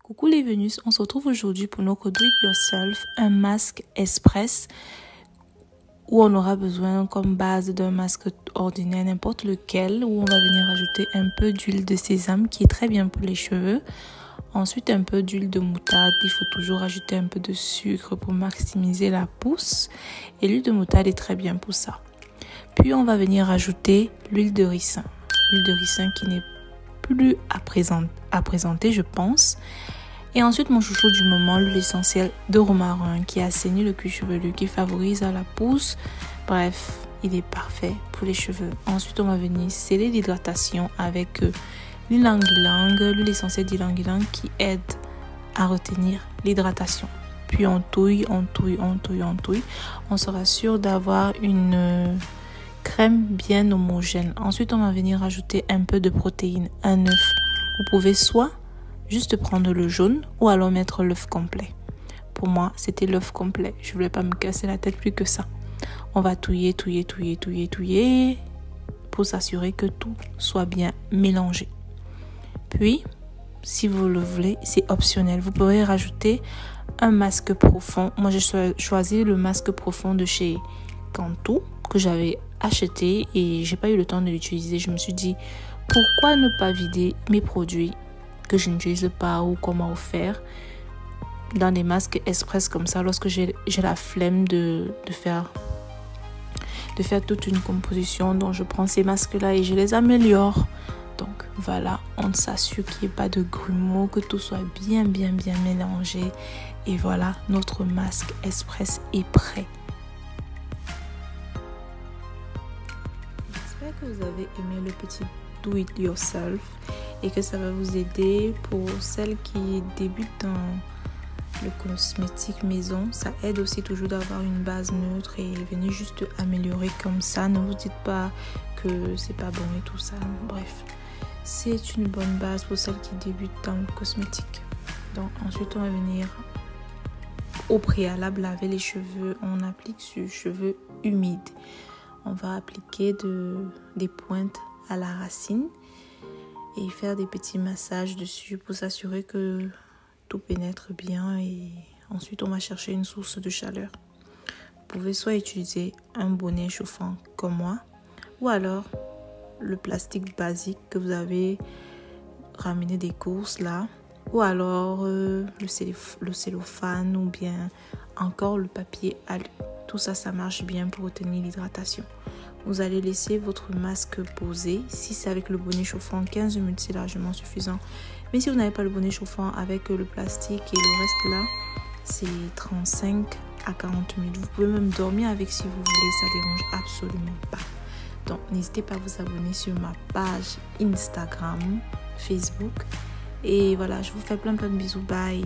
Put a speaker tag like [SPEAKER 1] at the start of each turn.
[SPEAKER 1] Coucou les Vénus, on se retrouve aujourd'hui pour notre Do It Yourself, un masque express où on aura besoin comme base d'un masque ordinaire, n'importe lequel, où on va venir ajouter un peu d'huile de sésame qui est très bien pour les cheveux. Ensuite un peu d'huile de moutarde, il faut toujours ajouter un peu de sucre pour maximiser la pousse et l'huile de moutarde est très bien pour ça. Puis on va venir ajouter l'huile de ricin. L'huile de ricin qui n'est plus à présenter je pense. Et ensuite mon chouchou du moment, l'huile essentielle de romarin qui assainit le cuir chevelu, qui favorise la pousse. Bref, il est parfait pour les cheveux. Ensuite on va venir sceller l'hydratation avec l'ylang-ylang, l'huile essentielle d'ylang-ylang qui aide à retenir l'hydratation. Puis on touille. On sera sûr d'avoir une crème bien homogène. Ensuite, on va venir ajouter un peu de protéines, un œuf. Vous pouvez soit juste prendre le jaune ou alors mettre l'œuf complet. Pour moi, c'était l'œuf complet. Je voulais pas me casser la tête plus que ça. On va touiller pour s'assurer que tout soit bien mélangé. Puis, si vous le voulez, c'est optionnel. Vous pourrez rajouter un masque profond. Moi, j'ai choisi le masque profond de chez Cantu que j'avais acheté et j'ai pas eu le temps de l'utiliser. Je me suis dit, pourquoi ne pas vider mes produits que je n'utilise pas ou qu'on m'a offert dans des masques express comme ça lorsque j'ai la flemme de faire toute une composition. Donc, je prends ces masques-là et je les améliore. Donc voilà, on s'assure qu'il n'y ait pas de grumeaux, que tout soit bien mélangé. Et voilà, notre masque express est prêt. J'espère que vous avez aimé le petit Do It Yourself et que ça va vous aider pour celles qui débutent dans le cosmétique maison. Ça aide aussi toujours d'avoir une base neutre et venir juste améliorer comme ça. Ne vous dites pas que c'est pas bon et tout ça. Bref. C'est une bonne base pour celles qui débutent dans le cosmétique. Donc ensuite on va venir au préalable laver les cheveux. On applique sur cheveux humides. On va appliquer des pointes à la racine et faire des petits massages dessus pour s'assurer que tout pénètre bien. Et ensuite on va chercher une source de chaleur. Vous pouvez soit utiliser un bonnet chauffant comme moi ou alors le plastique basique que vous avez ramené des courses là, ou alors le cellophane ou bien encore le papier alu. Tout ça, ça marche bien pour retenir l'hydratation. Vous allez laisser votre masque poser. Si c'est avec le bonnet chauffant, 15 minutes c'est largement suffisant. Mais si vous n'avez pas le bonnet chauffant, avec le plastique et le reste là, c'est 35 à 40 minutes. Vous pouvez même dormir avec si vous voulez, ça dérange absolument pas. Donc, n'hésitez pas à vous abonner sur ma page Instagram, Facebook. Et voilà, je vous fais plein de bisous. Bye!